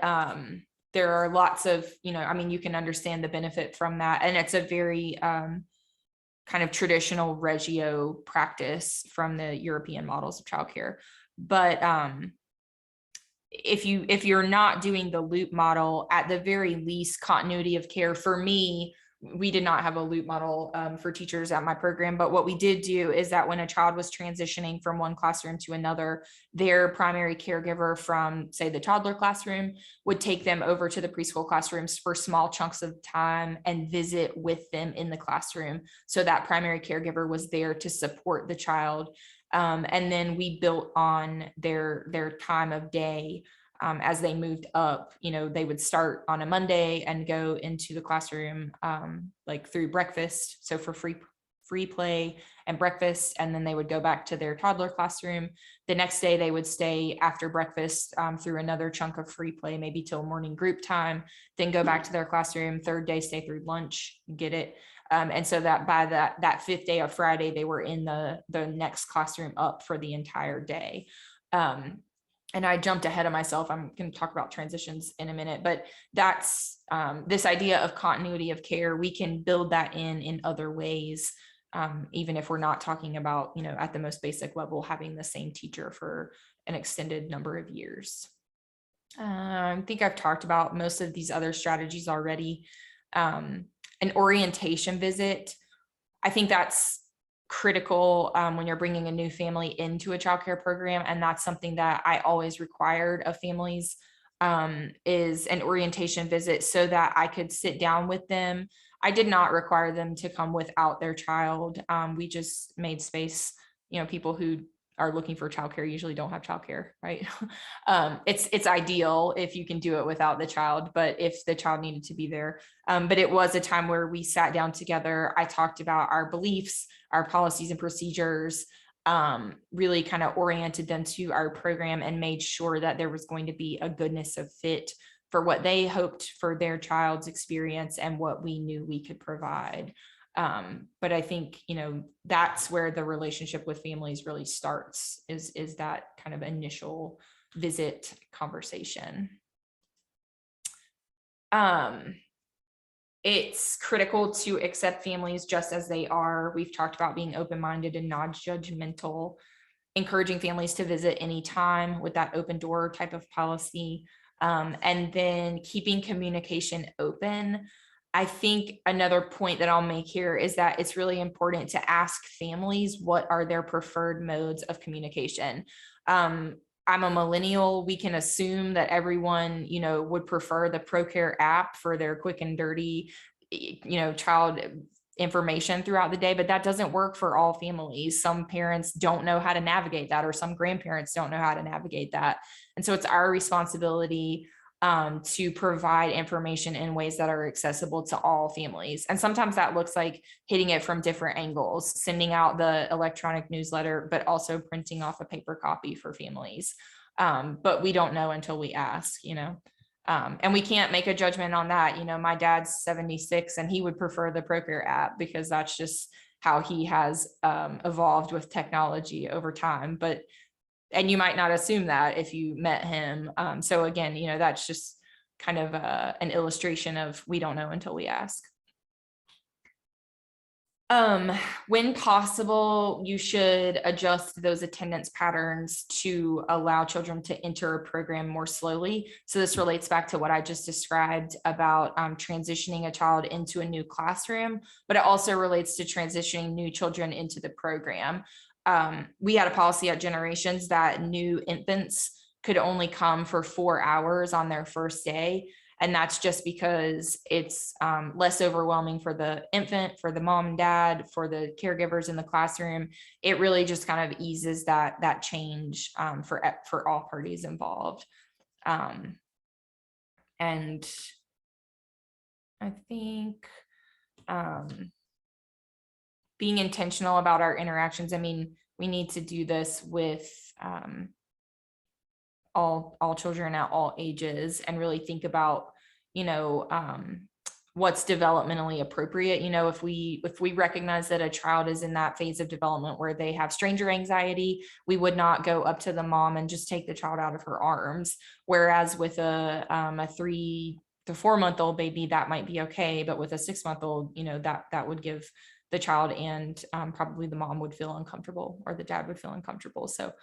there are lots of, you can understand the benefit from that. And it's a very kind of traditional Reggio practice from the European models of childcare. But if you're not doing the loop model, at the very least, continuity of care. For me, we did not have a loop model for teachers at my program, but what we did do is that when a child was transitioning from one classroom to another, their primary caregiver from, say, the toddler classroom would take them over to the preschool classrooms for small chunks of time and visit with them in the classroom. So that primary caregiver was there to support the child. And then we built on their time of day. As they moved up, they would start on a Monday and go into the classroom like through breakfast. So for free play and breakfast, and then they would go back to their toddler classroom. The next day they would stay after breakfast through another chunk of free play, maybe till morning group time, then go back to their classroom. Third day, stay through lunch, get it. And so that by that fifth day of Friday, they were in the next classroom up for the entire day. And I jumped ahead of myself. I'm going to talk about transitions in a minute, but that's this idea of continuity of care. We can build that in other ways, even if we're not talking about, at the most basic level, having the same teacher for an extended number of years. I think I've talked about most of these other strategies already. An orientation visit. I think that's critical when you're bringing a new family into a childcare program, and that's something that I always required of families, is an orientation visit so that I could sit down with them. I did not require them to come without their child. We just made space, people who are looking for childcare usually don't have childcare, right? It's ideal if you can do it without the child, but if the child needed to be there. But it was a time where we sat down together. I talked about our beliefs, our policies and procedures, really kind of oriented them to our program and made sure that there was going to be a goodness of fit for what they hoped for their child's experience and what we knew we could provide. But I think, that's where the relationship with families really starts, is that kind of initial visit conversation. It's critical to accept families just as they are. We've talked about being open-minded and non-judgmental, encouraging families to visit anytime with that open door type of policy, and then keeping communication open. I think another point that I'll make here is that it's really important to ask families what are their preferred modes of communication. I'm a millennial. We can assume that everyone, would prefer the ProCare app for their quick and dirty, child information throughout the day, but that doesn't work for all families. Some parents don't know how to navigate that, or some grandparents don't know how to navigate that. And so it's our responsibility to provide information in ways that are accessible to all families. And sometimes that looks like hitting it from different angles, sending out the electronic newsletter, but also printing off a paper copy for families. But we don't know until we ask, and we can't make a judgment on that. My dad's 76 and he would prefer the ProCare app because that's just how he has evolved with technology over time. And you might not assume that if you met him. So again, that's just kind of an illustration of we don't know until we ask. When possible, you should adjust those attendance patterns to allow children to enter a program more slowly. So this relates back to what I just described about transitioning a child into a new classroom, but it also relates to transitioning new children into the program. We had a policy at Generations that new infants could only come for 4 hours on their first day. And that's just because it's less overwhelming for the infant, for the mom and dad, for the caregivers in the classroom. It really just kind of eases that change for all parties involved. And I think being intentional about our interactions. I mean, we need to do this with all children at all ages and really think about, what's developmentally appropriate. If we recognize that a child is in that phase of development where they have stranger anxiety, we would not go up to the mom and just take the child out of her arms. Whereas with a 3 to 4 month old baby, that might be okay. But with a 6 month old, that would give the child and probably the mom would feel uncomfortable, or the dad would feel uncomfortable. So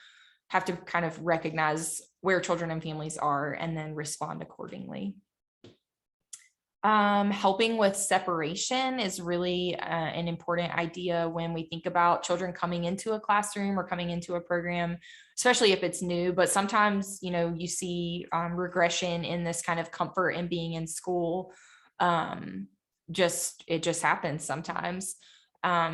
have to kind of recognize where children and families are and then respond accordingly. Helping with separation is really an important idea when we think about children coming into a classroom or coming into a program, especially if it's new. But sometimes, you see regression in this kind of comfort in being in school. It just happens sometimes.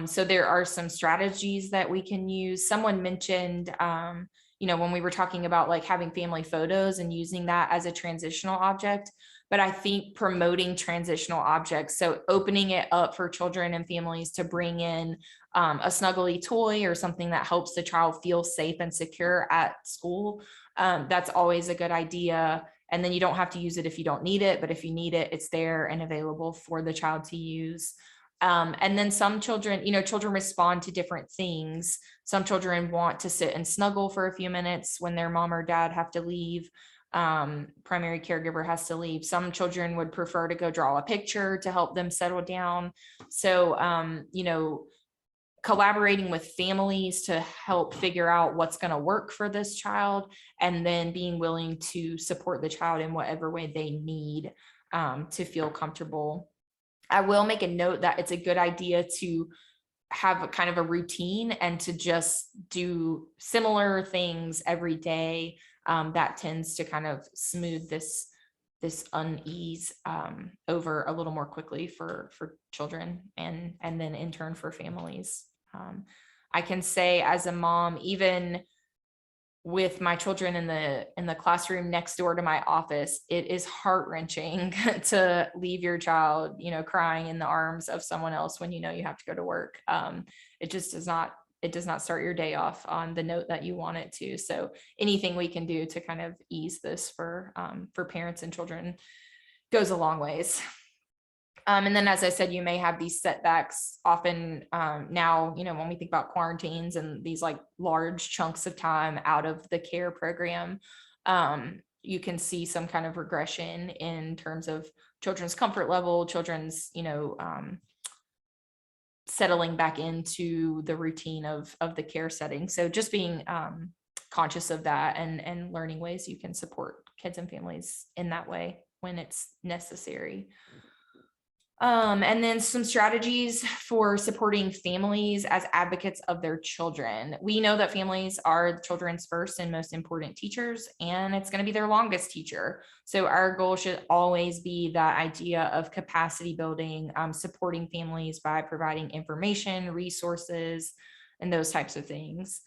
So there are some strategies that we can use. Someone mentioned, when we were talking about like having family photos and using that as a transitional object, but I think promoting transitional objects, so opening it up for children and families to bring in a snuggly toy or something that helps the child feel safe and secure at school. That's always a good idea. And then you don't have to use it if you don't need it, but if you need it, it's there and available for the child to use. And then some children, children respond to different things. Some children want to sit and snuggle for a few minutes when their mom or dad have to leave. Primary caregiver has to leave. Some children would prefer to go draw a picture to help them settle down. So, collaborating with families to help figure out what's going to work for this child, and then being willing to support the child in whatever way they need to feel comfortable. I will make a note that it's a good idea to have a kind of a routine and to just do similar things every day. That tends to kind of smooth this this unease over a little more quickly for children and then in turn for families. I can say as a mom, even with my children in the classroom next door to my office, it is heart-wrenching to leave your child, you know, crying in the arms of someone else when you know you have to go to work. It just does not start your day off on the note that you want it to. So anything we can do to kind of ease this for parents and children goes a long ways. And then, as I said, you may have these setbacks often now, you know, when we think about quarantines and these like large chunks of time out of the care program, you can see some kind of regression in terms of children's comfort level, children's, you know, settling back into the routine of the care setting. So just being conscious of that and learning ways you can support kids and families in that way when it's necessary. And then some strategies for supporting families as advocates of their children. We know that families are the children's first and most important teachers, and it's going to be their longest teacher. So our goal should always be that idea of capacity building, supporting families by providing information, resources, and those types of things.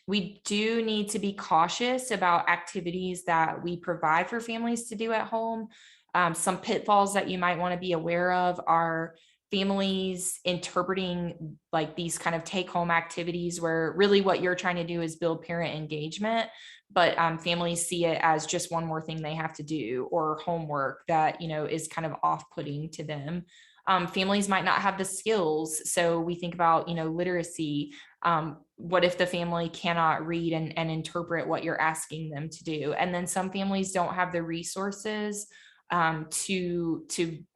We do need to be cautious about activities that we provide for families to do at home. Some pitfalls that you might want to be aware of are families interpreting like these kind of take-home activities where really what you're trying to do is build parent engagement, but families see it as just one more thing they have to do or homework that, you know, is kind of off-putting to them. Families might not have the skills. So we think about, you know, literacy. What if the family cannot read and interpret what you're asking them to do? And then some families don't have the resources to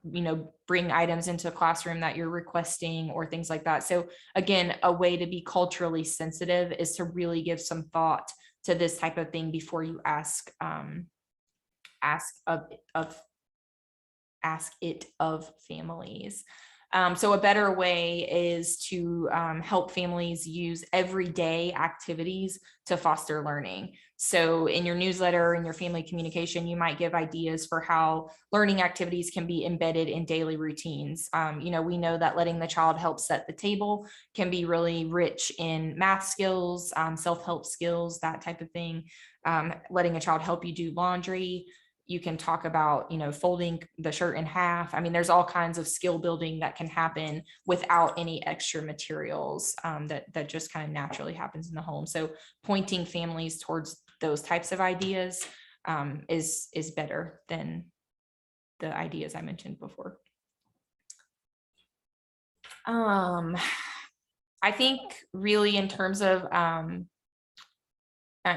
you know, bring items into a classroom that you're requesting or things like that. So again, a way to be culturally sensitive is to really give some thought to this type of thing before you ask it of families. So a better way is to help families use everyday activities to foster learning. So in your newsletter and your family communication, you might give ideas for how learning activities can be embedded in daily routines. You know, we know that letting the child help set the table can be really rich in math skills, self-help skills, that type of thing. Letting a child help you do laundry. You can talk about, you know, folding the shirt in half. I mean, there's all kinds of skill building that can happen without any extra materials that just kind of naturally happens in the home. So pointing families towards those types of ideas is better than the ideas I mentioned before. I think really in terms of,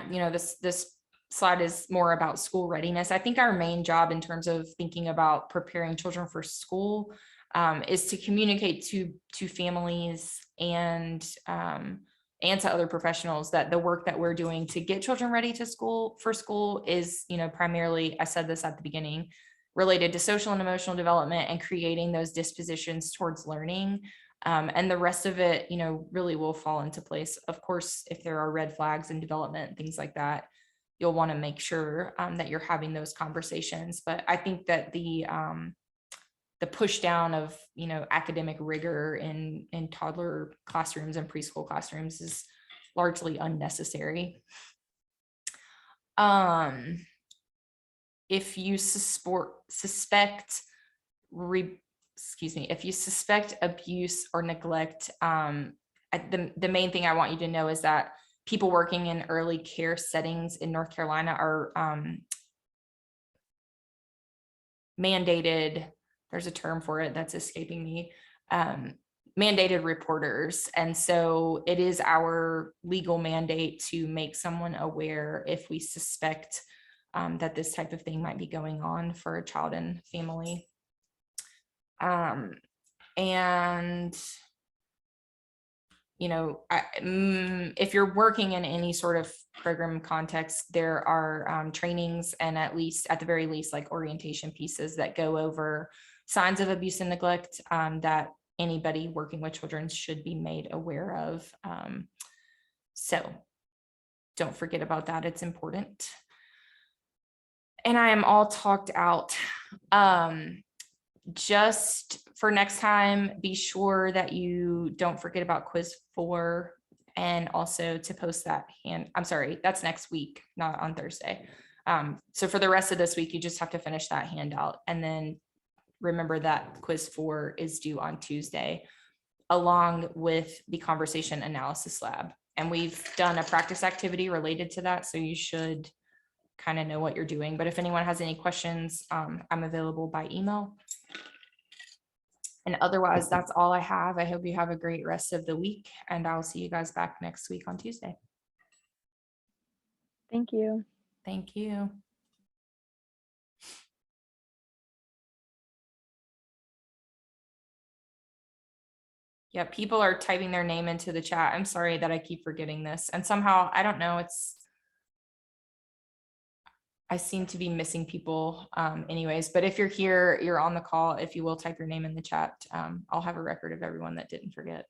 you know, this slide is more about school readiness. I think our main job in terms of thinking about preparing children for school is to communicate to families and to other professionals that the work that we're doing to get children ready to school is, you know, primarily, I said this at the beginning, related to social and emotional development and creating those dispositions towards learning. And the rest of it, you know, really will fall into place. Of course, if there are red flags in development, things like that, you'll want to make sure that you're having those conversations. But I think that the push down of, you know, academic rigor in toddler classrooms and preschool classrooms is largely unnecessary. If you suspect abuse or neglect, the main thing I want you to know is that people working in early care settings in North Carolina are mandated, there's a term for it that's escaping me, mandated reporters. And so it is our legal mandate to make someone aware if we suspect that this type of thing might be going on for a child and family. And you know, if you're working in any sort of program context, there are trainings and at the very least, like orientation pieces that go over signs of abuse and neglect that anybody working with children should be made aware of. So don't forget about that. It's important. And I am all talked out. Just for next time, be sure that you don't forget about quiz 4, and also to post that I'm sorry, that's next week, not on Thursday. So for the rest of this week, you just have to finish that handout, and then remember that quiz 4 is due on Tuesday, along with the conversation analysis lab. And we've done a practice activity related to that, so you should kind of know what you're doing. But if anyone has any questions, I'm available by email. And otherwise, that's all I have. I hope you have a great rest of the week, and I'll see you guys back next week on Tuesday. Thank you. Thank you. Yeah, people are typing their name into the chat. I'm sorry that I keep forgetting this. And somehow, I don't know, I seem to be missing people anyways, but if you're here, you're on the call, if you will type your name in the chat, I'll have a record of everyone that didn't forget.